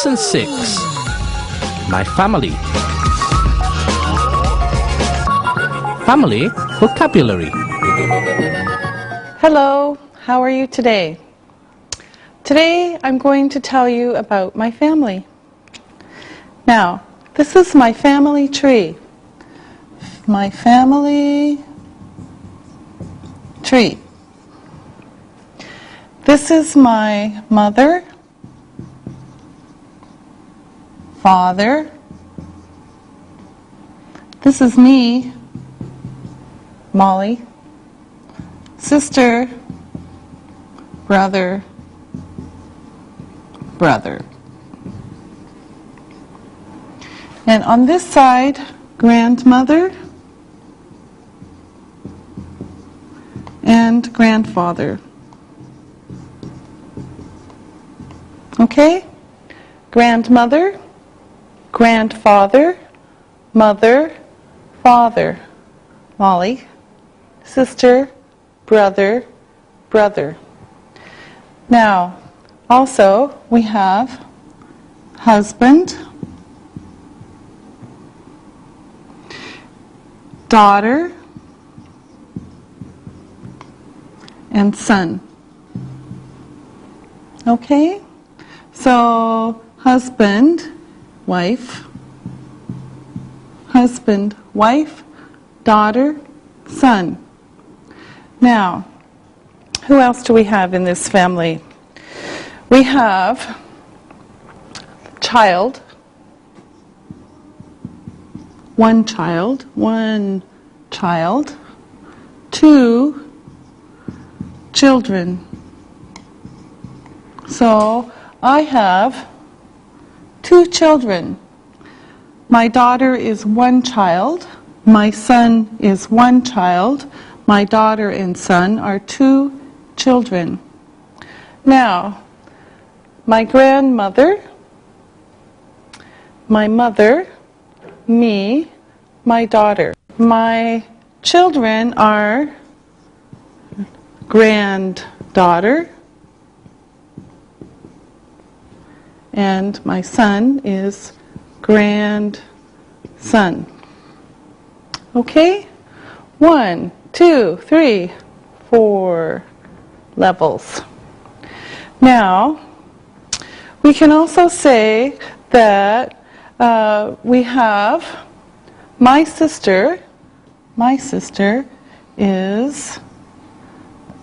Lesson 6. My family. Family vocabulary. Hello, how are you today? Today I'm going to tell you about my family. Now, this is my family tree. My family tree. This is my mother, father. This is me, Molly, sister, brother, brother. And on this side, grandmother and grandfather. Okay? Grandmother, grandfather, mother, father, Molly, sister, brother, brother. Now, also we have husband, daughter, and son. Okay? So, husband, wife, daughter, son. Now, who else do we have in this family? We have child, one child, two children. So, I have two children. My daughter is one child. My son is one child. My daughter and son are two children. Now, my grandmother, my mother, me, my daughter. My children are granddaughter, and my son is grandson. Okay? 1, 2, 3, 4 levels. Now, we can also say that we have my sister is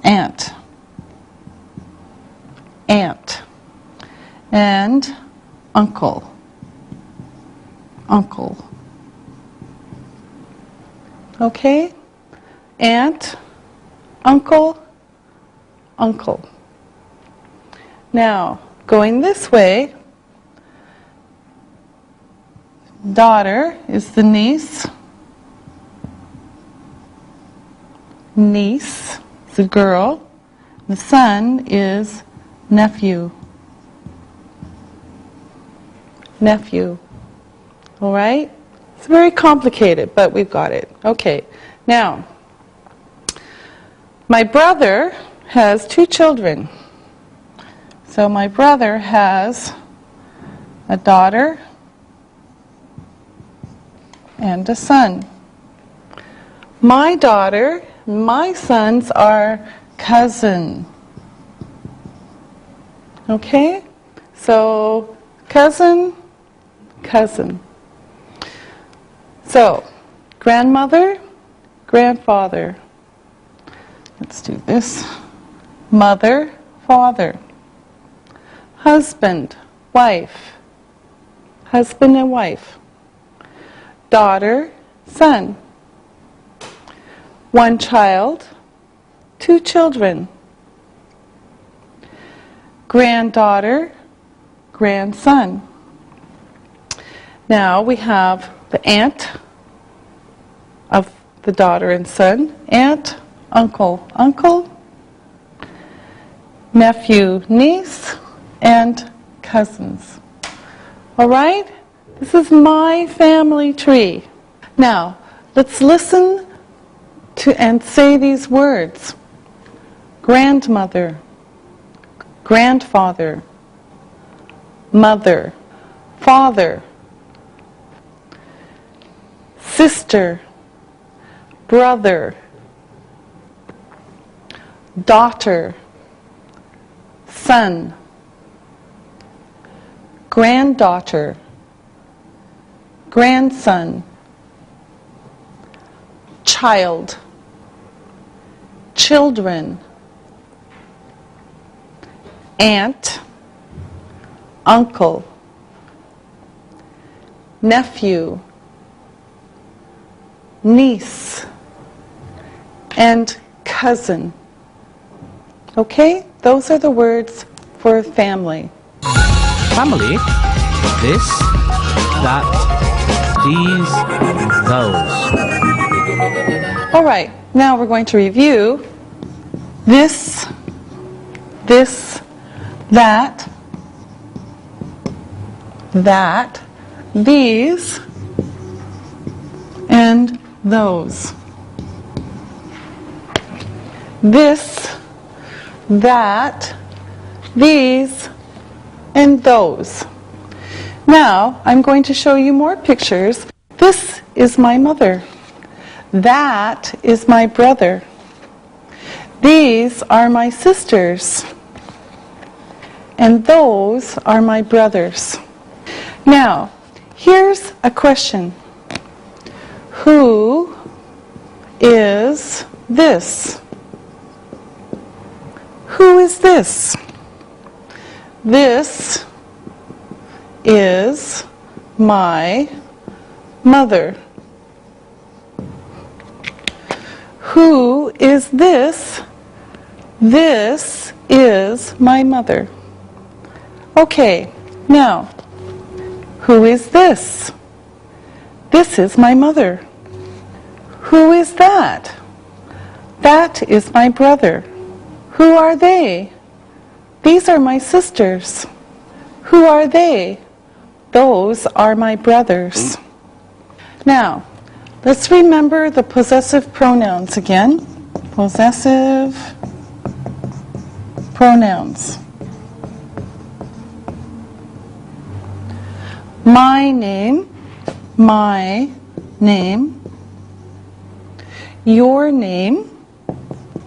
aunt, and uncle. Okay? Aunt, uncle. Now, going this way, daughter is the niece. Niece is a girl. The son is nephew. All right? It's very complicated, but we've got it. Okay. Now, my brother has two children. So my brother has a daughter and a son. My daughter, my sons are cousin. Okay? So cousin. So, grandmother, grandfather. Let's do this. Mother, father. Husband, wife. Husband and wife. Daughter, son. One child, two children. Granddaughter, grandson. Now we have the aunt of the daughter and son, aunt, uncle, nephew, niece, and cousins. All right? This is my family tree. Now, let's listen to and say these words. Grandmother, grandfather, mother, father, sister, brother, daughter, son, granddaughter, grandson, child, children, aunt, uncle, nephew, niece, and cousin. Okay? Those are the words for family. Family. This, that, these, those. All right, now we're going to review this, that, these, and those. This, that, these, and those. Now, I'm going to show you more pictures. This is my mother. That is my brother. These are my sisters. And those are my brothers. Now, here's a question. Who is this? Who is this? This is my mother. Who is this? This is my mother. Okay, now, who is this? This is my mother. Who is that? That is my brother. Who are they? These are my sisters. Who are they? Those are my brothers. Now, let's remember the possessive pronouns again. Possessive pronouns. My name,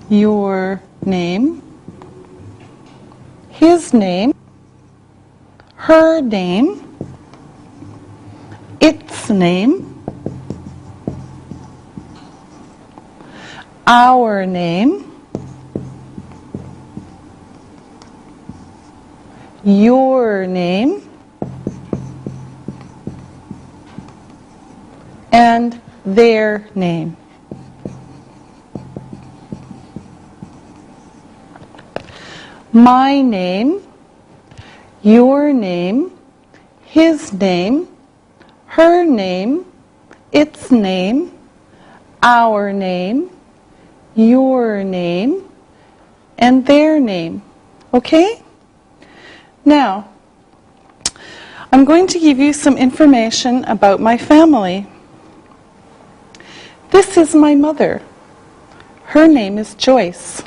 your name, his name, her name, its name, our name, your name, and their name. My name, your name, his name, her name, its name, our name, your name, and their name. Okay? Now, I'm going to give you some information about my family. This is my mother. Her name is Joyce.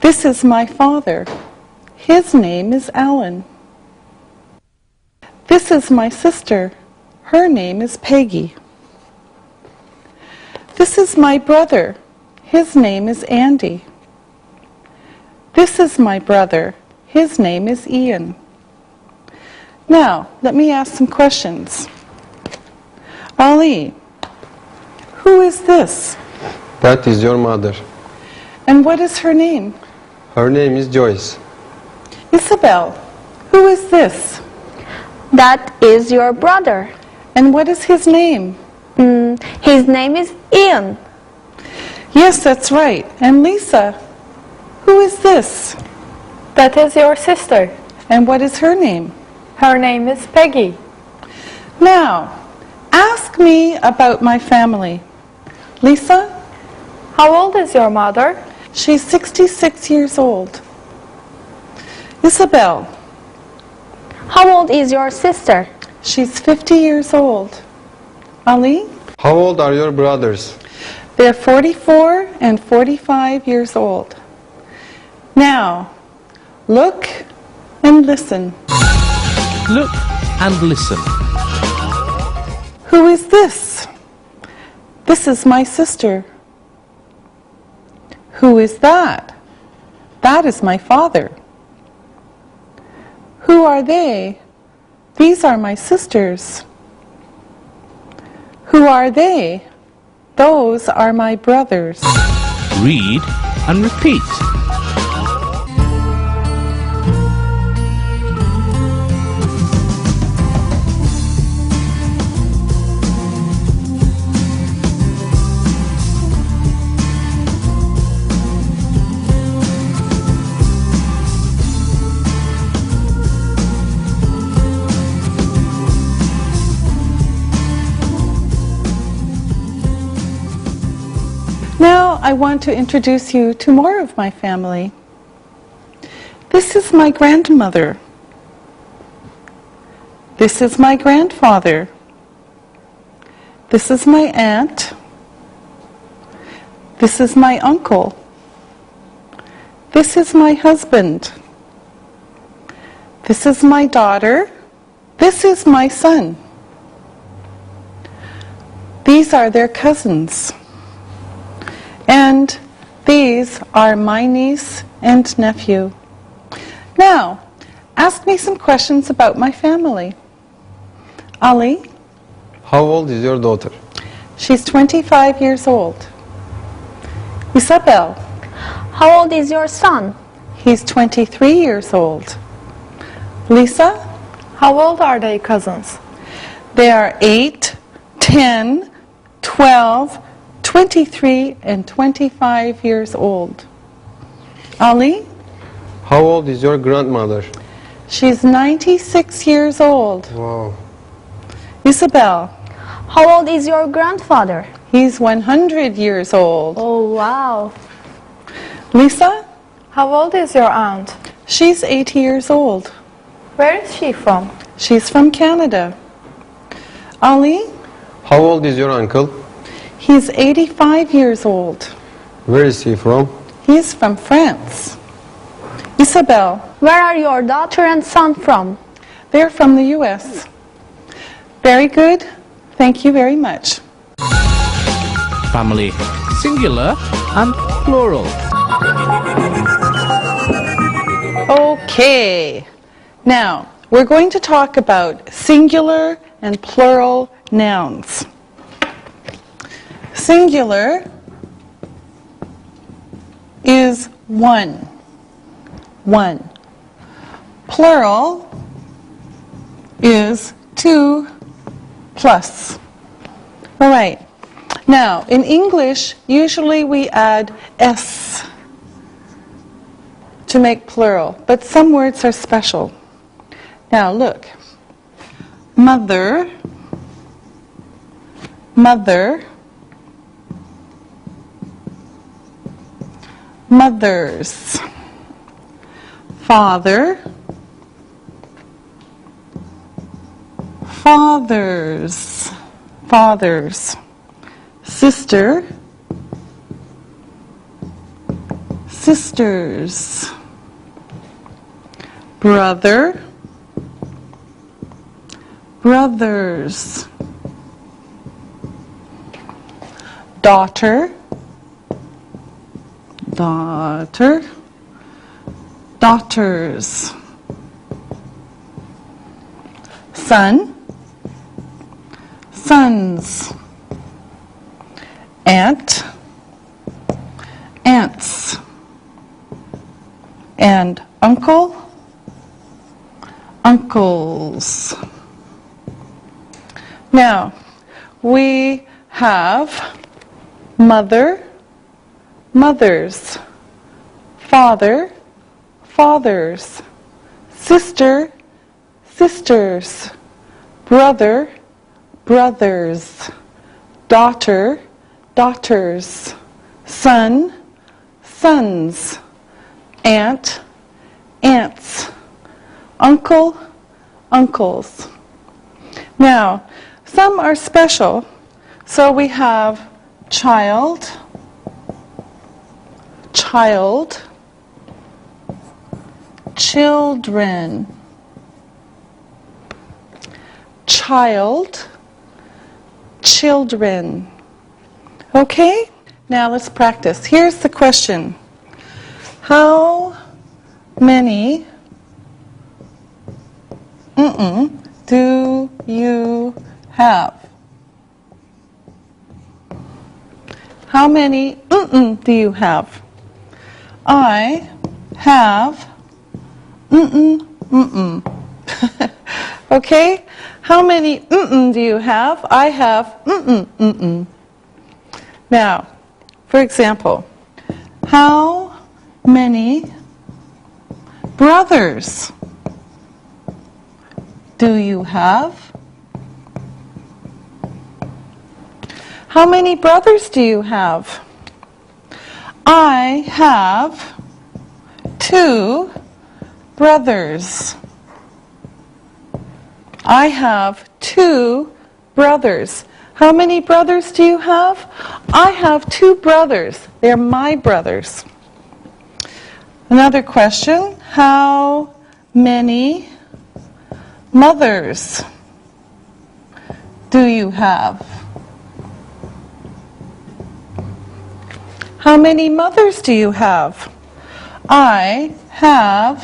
This is my father. His name is Alan. This is my sister. Her name is Peggy. This is my brother. His name is Andy. This is my brother. His name is Ian. Now, let me ask some questions. Ali, who is this? That is your mother. And what is her name? Her name is Joyce. Isabel, who is this? That is your brother. And what is his name? His name is Ian. Yes, that's right. And Lisa, who is this? That is your sister. And what is her name? Her name is Peggy. Now, ask me about my family. Lisa, How old is your mother? she's 66 years old. Isabel, How old is your sister? she's 50 years old. Ali, How old are your brothers? they're 44 and 45 years old. Now, look and listen. Look and listen. Who is this? This is my sister. Who is that? That is my father. Who are they? These are my sisters. Who are they? Those are my brothers. Read and repeat. Now I want to introduce you to more of my family. This is my grandmother. This is my grandfather. This is my aunt. This is my uncle. This is my husband. This is my daughter. This is my son. These are their cousins. And these are my niece and nephew. Now, ask me some questions about my family. Ali, How old is your daughter? she's 25 years old. Isabel, How old is your son? he's 23 years old. Lisa, How old are they cousins? they are 8, 10, 12, 23, and 25 years old. Ali, How old is your grandmother? she's 96 years old. Wow. Isabel, How old is your grandfather? he's 100 years old. Oh, wow. Lisa, How old is your aunt? she's 80 years old. Where is she from? She's from Canada. Ali, How old is your uncle? he's 85 years old. Where is he from? He's from France. Isabel, Where are your daughter and son from? they're from the U.S. Very good. Thank you very much. Family, singular and plural. Okay. Now, we're going to talk about singular and plural nouns. Singular is one. One. Plural is two plus. All right. Now, in English, usually we add S to make plural, but some words are special. Now, look. Mother, mother, mothers, father, fathers, fathers, sister, sisters, brother, brothers, daughter, daughter, daughters, son, sons, aunt, aunts, and uncle, uncles. Now, we have mother, mothers, father, fathers, sister, sisters, brother, brothers, daughter, daughters, son, sons, aunt, aunts, uncle, uncles. Now, some are special. So we have child, child, children, child, children. Okay? Now let's practice. Here's the question. How many do you have? How many do you have? I have Okay? How many do you have? I have Now, for example, how many brothers do you have? How many brothers do you have? I have 2 brothers. I have 2 brothers. How many brothers do you have? I have 2 brothers. They're my brothers. Another question. How many mothers do you have? How many mothers do you have? I have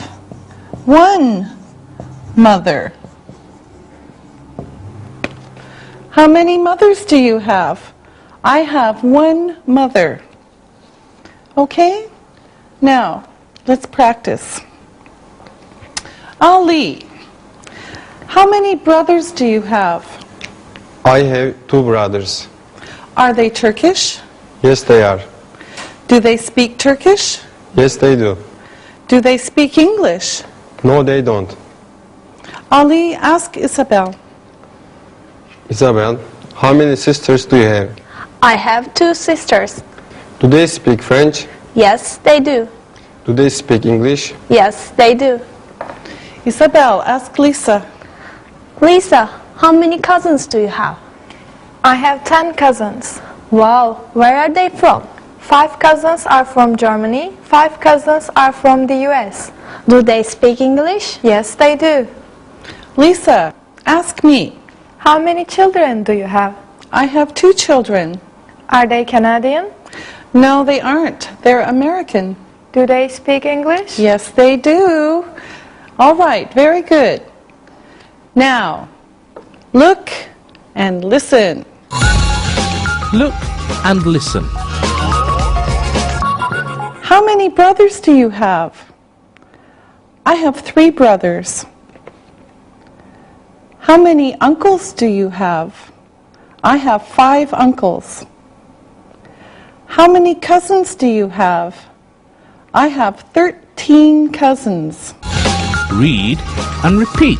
1 mother. How many mothers do you have? I have 1 mother. Okay? Now, let's practice. Ali, how many brothers do you have? I have 2 brothers. Are they Turkish? Yes, they are. Do they speak Turkish? Yes, they do. Do they speak English? No, they don't. Ali, ask Isabel. Isabel, how many sisters do you have? I have 2 sisters. Do they speak French? Yes, they do. Do they speak English? Yes, they do. Isabel, ask Lisa. Lisa, how many cousins do you have? I have 10 cousins. Wow, where are they from? 5 cousins are from Germany. 5 cousins are from the US. Do they speak English? Yes, they do. Lisa, ask me. How many children do you have? I have 2 children. Are they Canadian? No, they aren't. They're American. Do they speak English? Yes, they do. All right, very good. Now, look and listen. Look and listen. How many brothers do you have? I have 3 brothers. How many uncles do you have? I have 5 uncles. How many cousins do you have? I have 13 cousins. Read and repeat.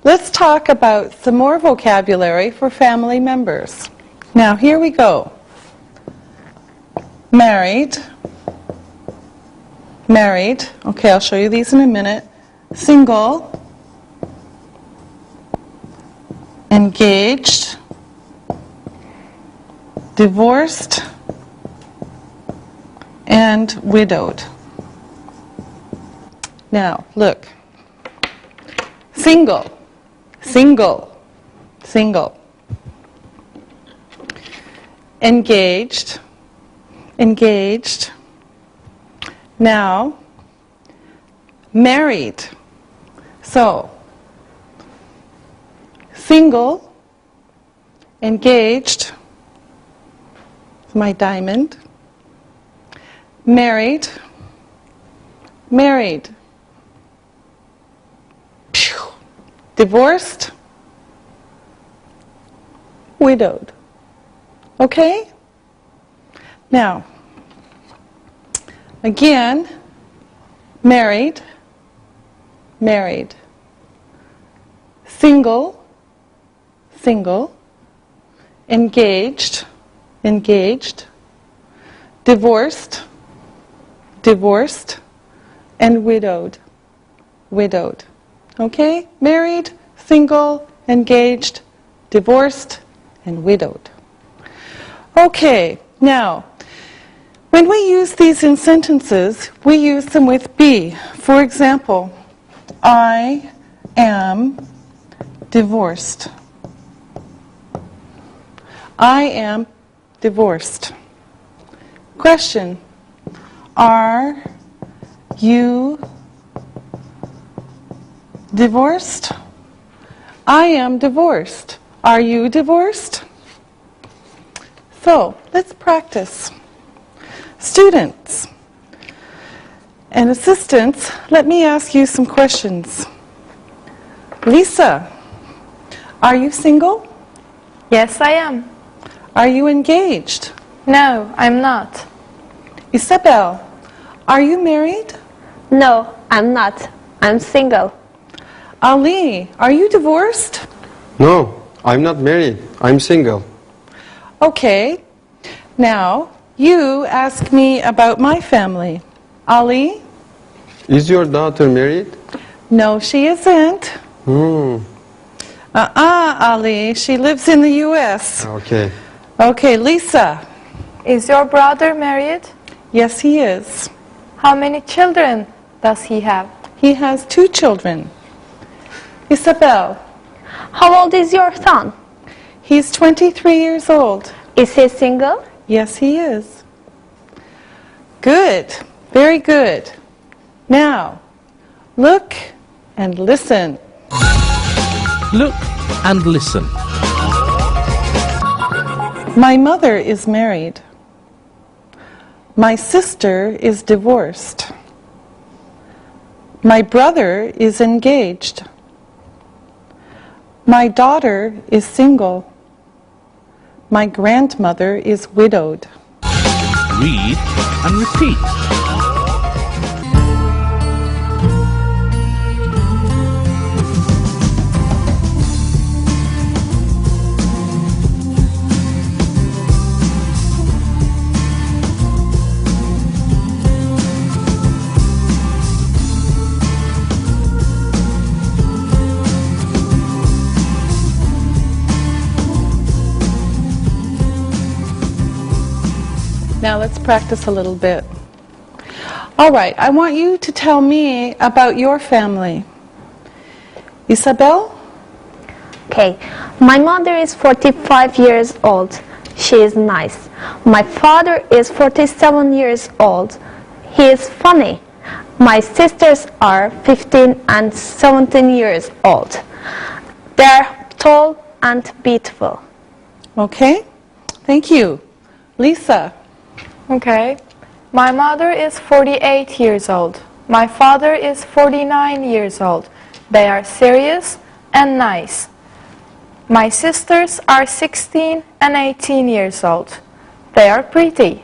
Let's talk about some more vocabulary for family members. Now, here we go. Married. Married. Okay, I'll show you these in a minute. Single. Engaged. Divorced. And widowed. Now, look. Single. Single, single. Engaged, engaged. Now, married. So, single, engaged, my diamond. Married, married. Divorced, widowed. Okay? Now, again, married, married. Single, single. engaged, engaged, divorced, divorced, and widowed, widowed. Okay? Married, single, engaged, divorced, and widowed. Okay, now, when we use these in sentences, we use them with be. For example, I am divorced. I am divorced. Question: are you divorced? I am divorced. Are you divorced? So, let's practice. Students and assistants, let me ask you some questions. Lisa, are you single? Yes, I am. Are you engaged? No, I'm not. Isabel, are you married? No, I'm not. I'm single. Ali, are you divorced? No, I'm not married. I'm single. Okay. Now, you ask me about my family. Ali? Is your daughter married? No, she isn't. Ali, she lives in the U.S. Okay. Okay, Lisa. Is your brother married? Yes, he is. How many children does he have? He has 2 children. Isabel, How old is your son? he's 23 years old. Is he single? Yes, he is. Good. Very good. Now, look and listen. Look and listen. My mother is married. My sister is divorced. My brother is engaged. My daughter is single. My grandmother is widowed. Read and repeat. Now let's practice a little bit. All right, I want you to tell me about your family. Isabel? Okay. My mother is 45 years old. She is nice. My father is 47 years old. He is funny. My sisters are 15 and 17 years old. They're tall and beautiful. Okay, thank you. Lisa? Okay. My mother is 48 years old. My father is 49 years old. They are serious and nice. My sisters are 16 and 18 years old. They are pretty.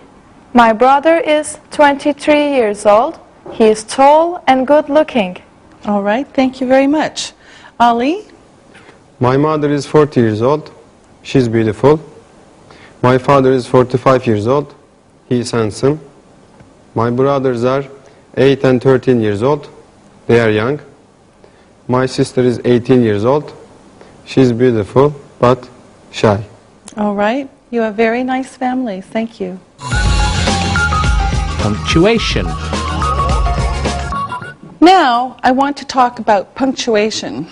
My brother is 23 years old. He is tall and good looking. All right, thank you very much. Ali? My mother is 40 years old. She's beautiful. My father is 45 years old. He is handsome. My brothers are 8 and 13 years old. They are young. My sister is 18 years old. She's beautiful, but shy. All right, you have very nice families. Thank you. Punctuation. Now, I want to talk about punctuation.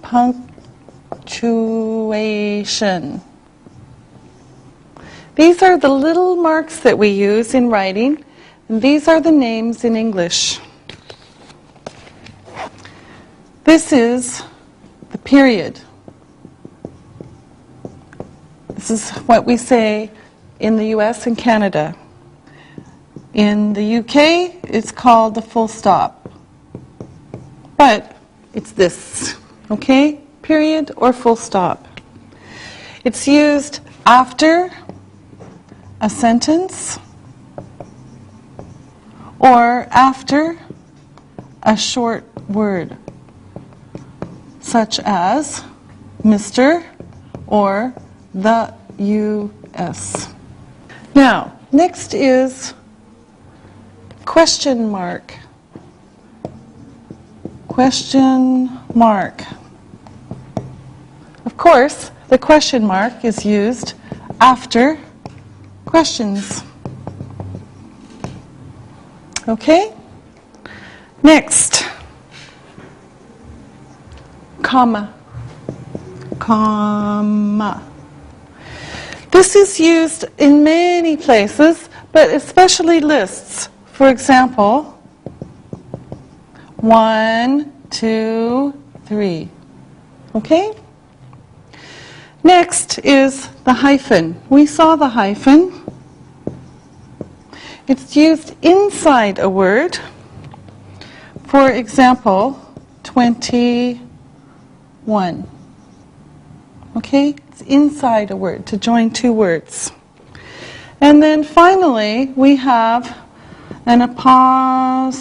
Punctuation. These are the little marks that we use in writing, and these are the names in English. This is the period. This is what we say in the US and Canada. In the UK, it's called the full stop. But it's this, okay? Period or full stop. It's used after a sentence or after a short word, such as Mr. or the U.S. Now, next is question mark. Question mark. Of course, the question mark is used after questions. Okay? Next, comma. Comma. This is used in many places, but especially lists. For example, 1, 2, 3. Okay? Next is the hyphen. We saw the hyphen. It's used inside a word. For example, 21. Okay? It's inside a word to join two words. And then finally, we have an apostrophe.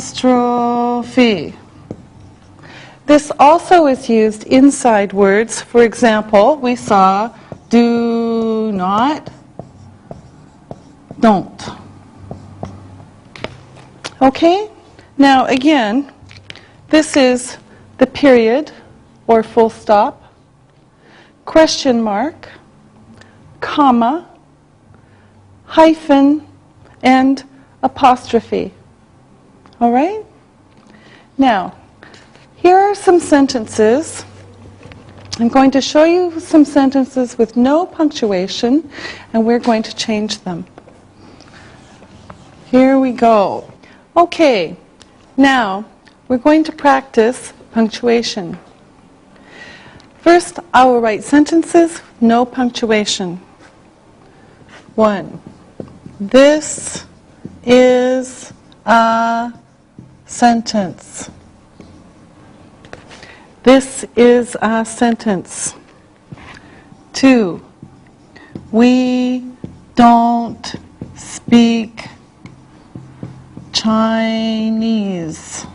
This also is used inside words. For example, we saw do not, don't. Okay? Now again, this is the period or full stop, question mark, comma, hyphen, and apostrophe. All right? Now, here are some sentences. I'm going to show you some sentences with no punctuation, and we're going to change them. Here we go. Okay, now we're going to practice punctuation. First, I will write sentences, no punctuation. 1. This is a sentence. This is a sentence. 2. We don't speak Chinese.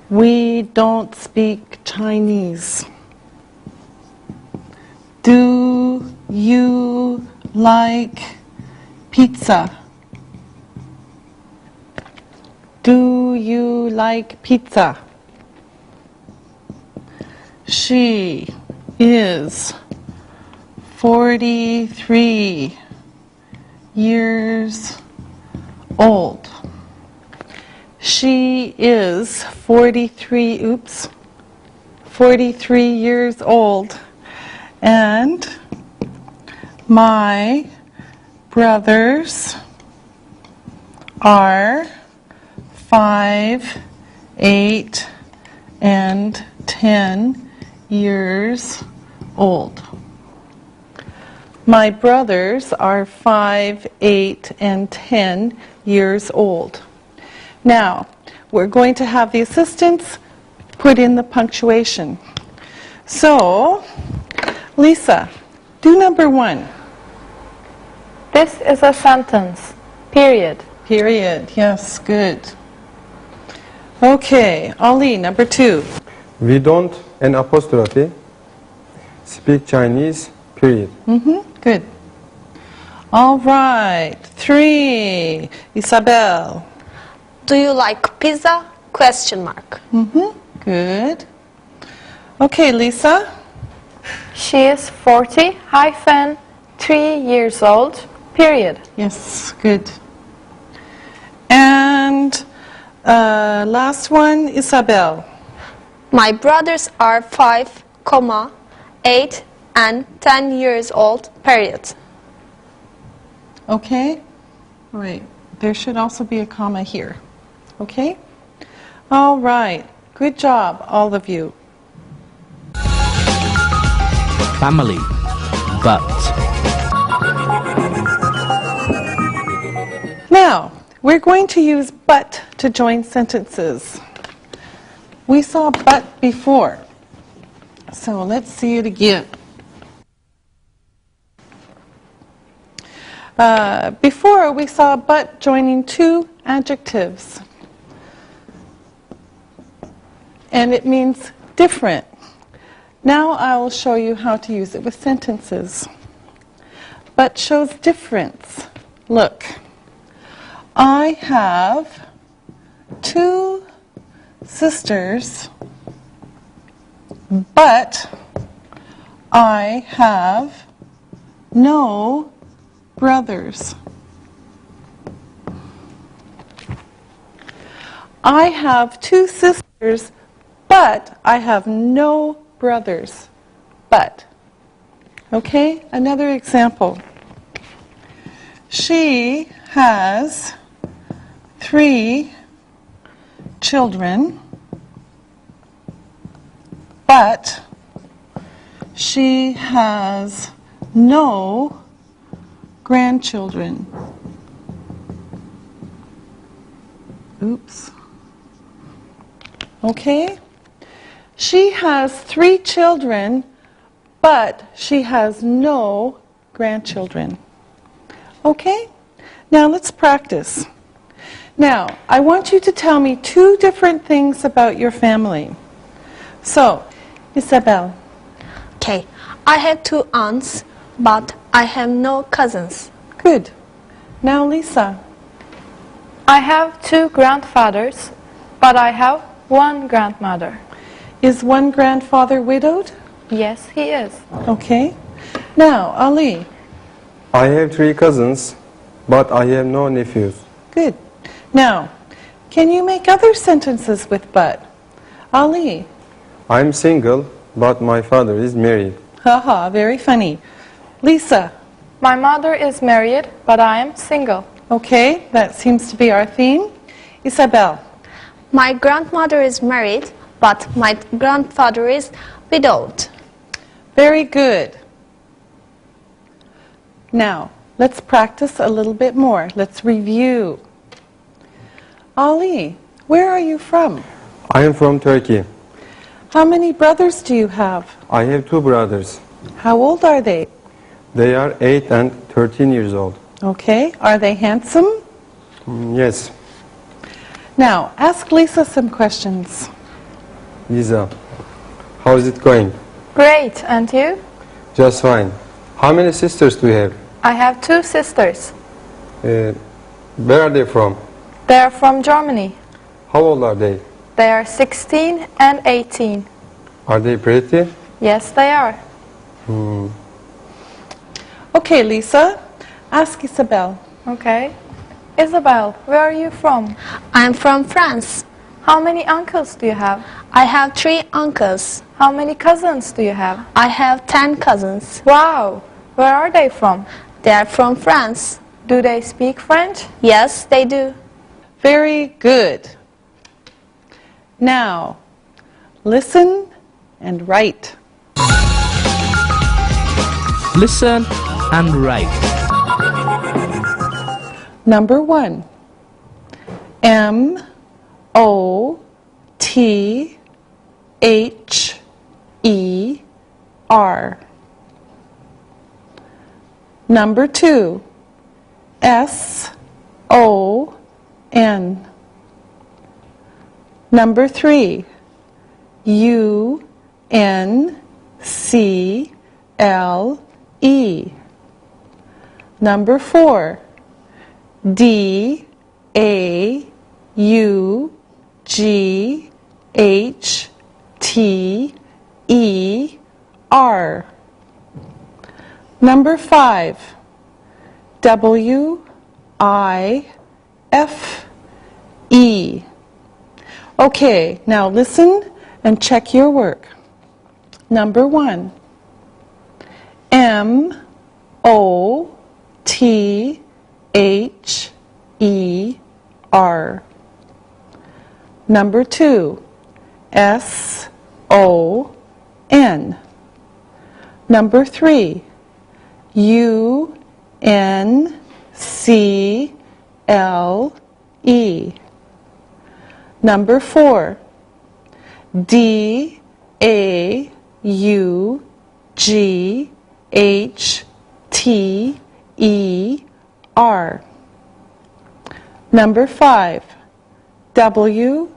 We don't speak Chinese. Do you like pizza? Do you like pizza? She is 43 years old. She is 43 years old. And my brothers are 5, 8, and 10 years old. My brothers are 5, 8, and 10 years old. Now, we're going to have the assistants put in the punctuation. So, Lisa, do number 1. This is a sentence. Period. Period. Yes, good. Okay, Ali, number 2. We don't, an apostrophe, speak Chinese, period. Good. All right. 3. Isabel. Do you like pizza? Question mark. Good. Okay, Lisa. She is 40-3 years old. Period. Yes, good. And last one, Isabel. My brothers are 5, 8, and 10 years old. Period. Okay. All right. There should also be a comma here. Okay? All right. Good job, all of you. Family. But. Now, we're going to use but to join sentences. We saw but before. So let's see it again. Before, we saw but joining two adjectives. And it means different. Now I will show you how to use it with sentences, but shows difference. Look, I have 2 sisters, but I have no brothers. I have 2 sisters, but I have no brothers. But. Okay, another example. She has 3 children, but she has no grandchildren. Oops. Okay? She has 3 children, but she has no grandchildren. Okay? Now let's practice. Now, I want you to tell me 2 different things about your family. So, Isabel. Okay, I have 2 aunts, but I have no cousins. Good. Now, Lisa. I have 2 grandfathers, but I have 1 grandmother. Is one grandfather widowed? Yes, he is. Okay. Now, Ali. I have 3 cousins, but I have no nephews. Good. Now, can you make other sentences with but? Ali. I'm single, but my father is married. Haha, very funny. Lisa. My mother is married, but I am single. Okay, that seems to be our theme. Isabel. My grandmother is married, but my grandfather is widowed. Very good. Now, let's practice a little bit more. Let's review. Ali, where are you from? I am from Turkey. How many brothers do you have? I have 2 brothers. How old are they? They are 8 and 13 years old. Okay, are they handsome? Yes. Now, ask Lisa some questions. Lisa, how is it going? Great, and you? Just fine. How many sisters do you have? I have 2 sisters. Where are they from? They are from Germany. How old are they? They are 16 and 18. Are they pretty? Yes, they are. Okay, Lisa, ask Isabel. Okay. Isabel, where are you from? I am from France. How many uncles do you have? I have 3 uncles. How many cousins do you have? I have 10 cousins. Wow! Where are they from? They are from France. Do they speak French? Yes, they do. Very good. Now, listen and write. Listen and write. Number 1. M-O-T-H-E-R. Number 2. S-O-N. Number 3. U-N-C-L-E. Number 4. D-A-U-G-H-T-E-R. Number 5. W-I-F-E. Okay, now listen and check your work. Number 1. M-O-T-H-E-R. Number 2. S-O-N. Number 3. U-N-C-L-E. Number 4. D-A-U-G-H-T-E-R. Number 5. W-I-F-E.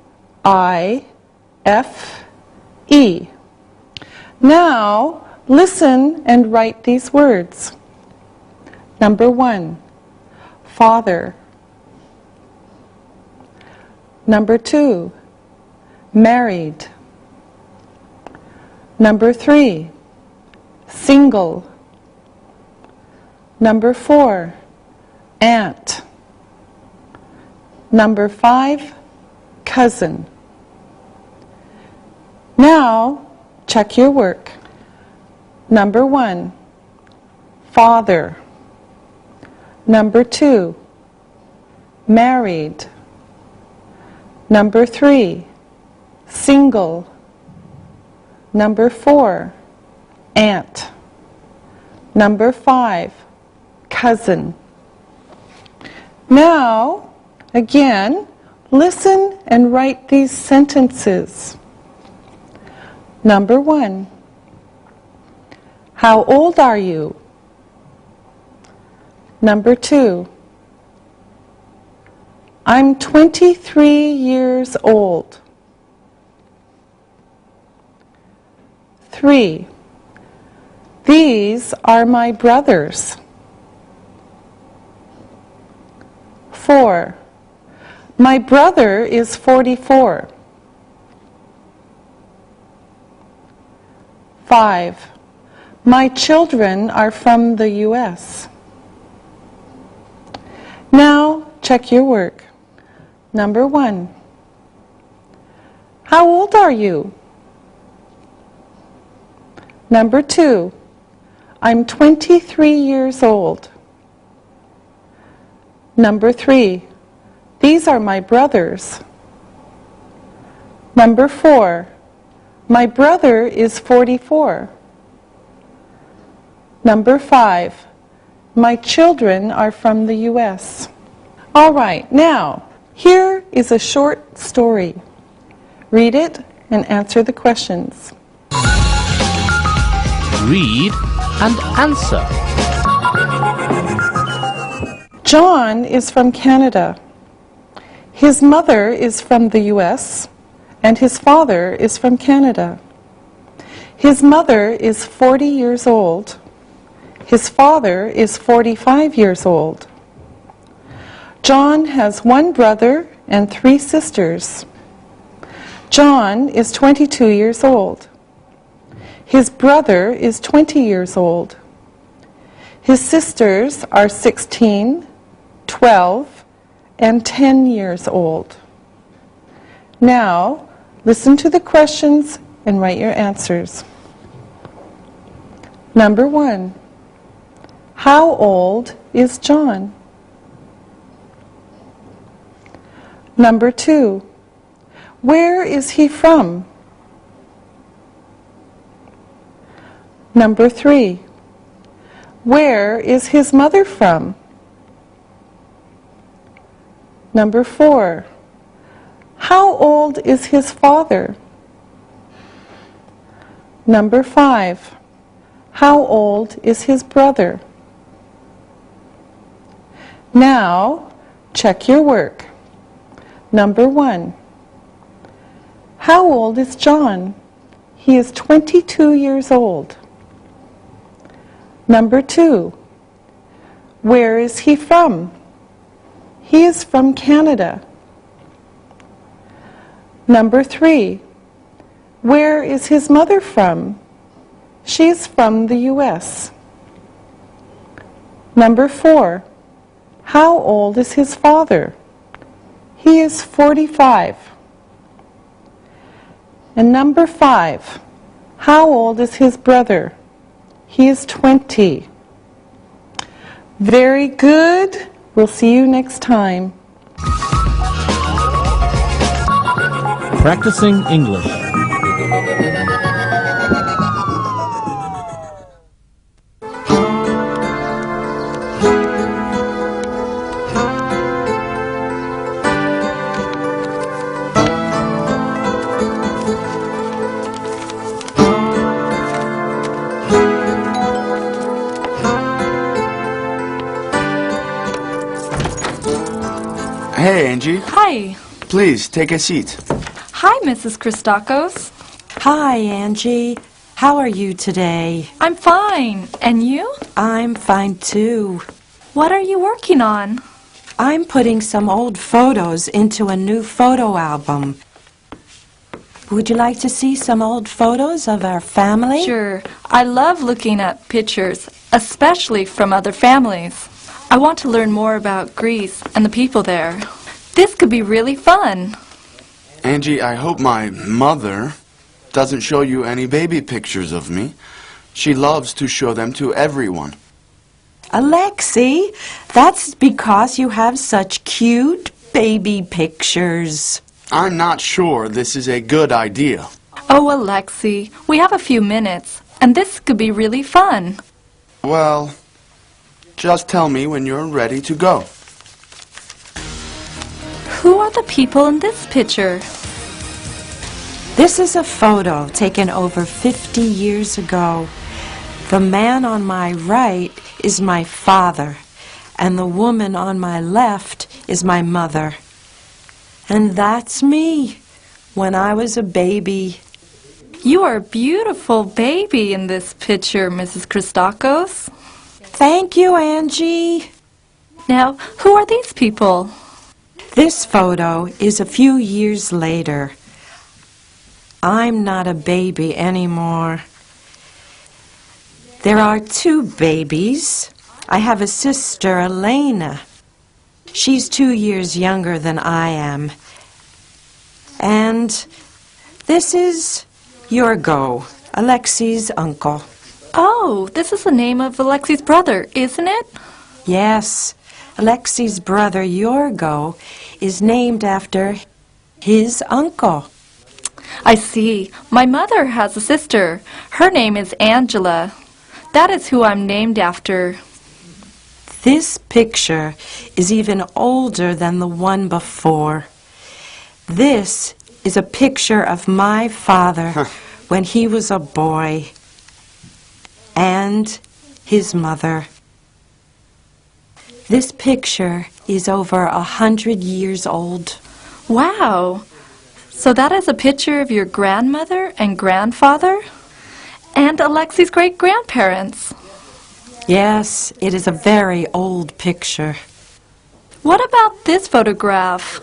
Now, listen and write these words. Number 1, father. Number 2, married. Number 3, single. Number 4, aunt. Number 5, cousin. Now, check your work. Number 1, father. Number 2, married. Number 3, single. Number 4, aunt. Number 5, cousin. Now, again, listen and write these sentences. Number 1, how old are you? Number 2, I'm 23 years old. 3, these are my brothers. 4, my brother is 44. 5, my children are from the U.S. Now, check your work. Number 1, how old are you? Number 2, I'm 23 years old. Number 3, these are my brothers. Number 4, my brother is 44. Number 5, my children are from the U.S. All right, now, here is a short story. Read it and answer the questions. Read and answer. John is from Canada. His mother is from the U.S. and his father is from Canada. His mother is 40 years old. His father is 45 years old. John has 1 brother and 3 sisters. John is 22 years old. His brother is 20 years old. His sisters are 16, 12, and 10 years old. Now, listen to the questions and write your answers. Number 1, how old is John? Number 2, where is he from? Number 3, where is his mother from? Number 4, how old is his father? Number 5, how old is his brother? Now, check your work. Number 1, how old is John? He is 22 years old. Number 2, where is he from? He is from Canada. Number 3, where is his mother from? She's from the U.S. Number 4, how old is his father? He is 45. And number 5, how old is his brother? He is 20. Very good. We'll see you next time. Practicing English. Hey, Angie. Hi. Please, take a seat. Hi, Mrs. Christakos. Hi, Angie. How are you today? I'm fine. And you? I'm fine too. What are you working on? I'm putting some old photos into a new photo album. Would you like to see some old photos of our family? Sure. I love looking at pictures, especially from other families. I want to learn more about Greece and the people there. This could be really fun. Angie, I hope my mother doesn't show you any baby pictures of me. She loves to show them to everyone. Alexi, that's because you have such cute baby pictures. I'm not sure this is a good idea. Oh, Alexi, we have a few minutes, and this could be really fun. Well, just tell me when you're ready to go. Who are the people in this picture? This is a photo taken over 50 years ago. The man on my right is my father, and the woman on my left is my mother. And that's me when I was a baby. You are a beautiful baby in this picture, Mrs. Christakos. Thank you, Angie. Now, who are these people? This photo is a few years later. I'm not a baby anymore. There are two babies. I have a sister, Elena. She's 2 years younger than I am. And this is Yorgo, Alexi's uncle. Oh, this is the name of Alexi's brother, isn't it? Yes, Alexi's brother Yorgo is named after his uncle. I see. My mother has a sister. Her name is Angela. That is who I'm named after. This picture is even older than the one before. This is a picture of my father when he was a boy, and his mother. This picture is over 100 years old. Wow. So that is a picture of your grandmother and grandfather? And Alexi's great-grandparents. Yes, it is a very old picture. What about this photograph?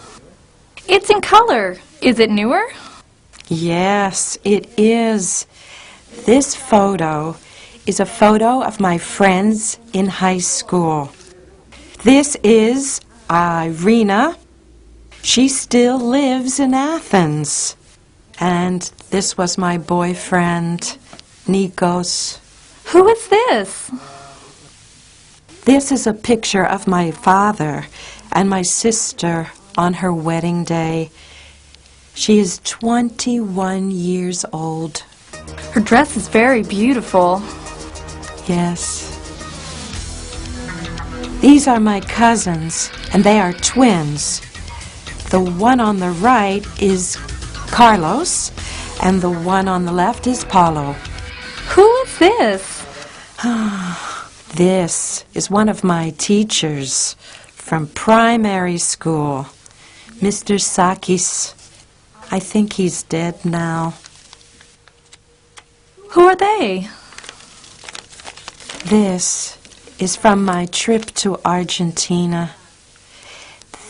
It's in color. Is it newer? Yes, it is. This photo is a photo of my friends in high school. This is Irina. She still lives in Athens. And this was my boyfriend, Nikos. Who is this? This is a picture of my father and my sister on her wedding day. She is 21 years old. Her dress is very beautiful. Yes. These are my cousins, and they are twins. The one on the right is Carlos, and the one on the left is Paulo. Who is this? This is one of my teachers from primary school, Mr. Sakis. I think he's dead now. Who are they? This is from my trip to Argentina.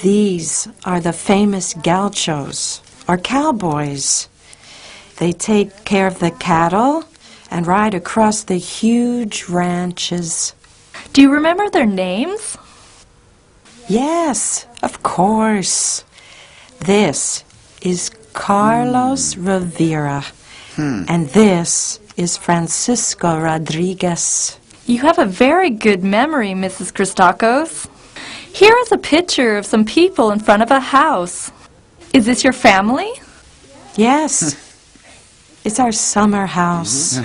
These are the famous gauchos, or cowboys. They take care of the cattle and ride across the huge ranches. Do you remember their names? Yes, of course. This is Carlos Rivera, and this is Francisco Rodriguez. You have a very good memory, Mrs. Christakos. Here is a picture of some people in front of a house. Is this your family? Yes, it's our summer house.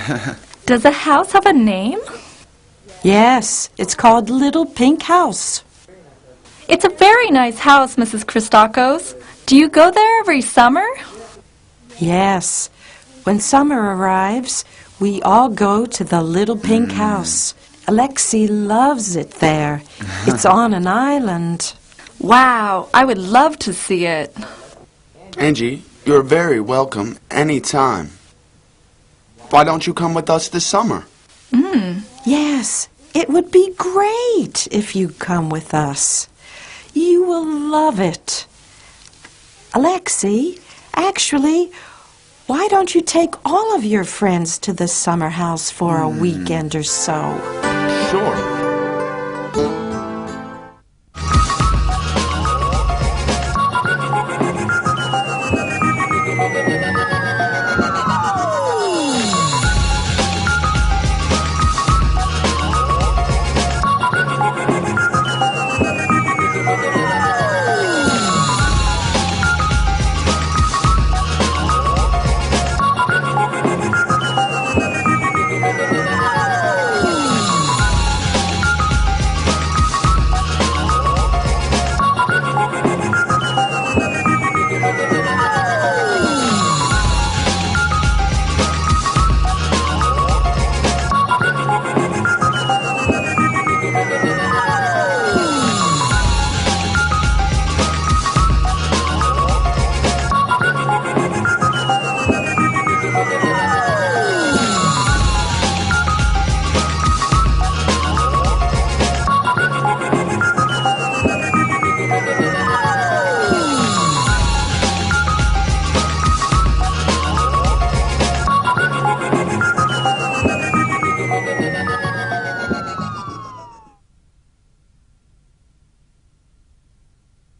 Does the house have a name? Yes, it's called Little Pink House. It's a very nice house, Mrs. Christakos. Do you go there every summer? Yes, when summer arrives, we all go to the Little Pink House. Alexi loves it there. It's on an island. Wow, I would love to see it. Angie, you're very welcome anytime. Why don't you come with us this summer? Yes, it would be great if you come with us. You will love it. Alexei, actually, why don't you take all of your friends to the summer house for a weekend or so? Sure.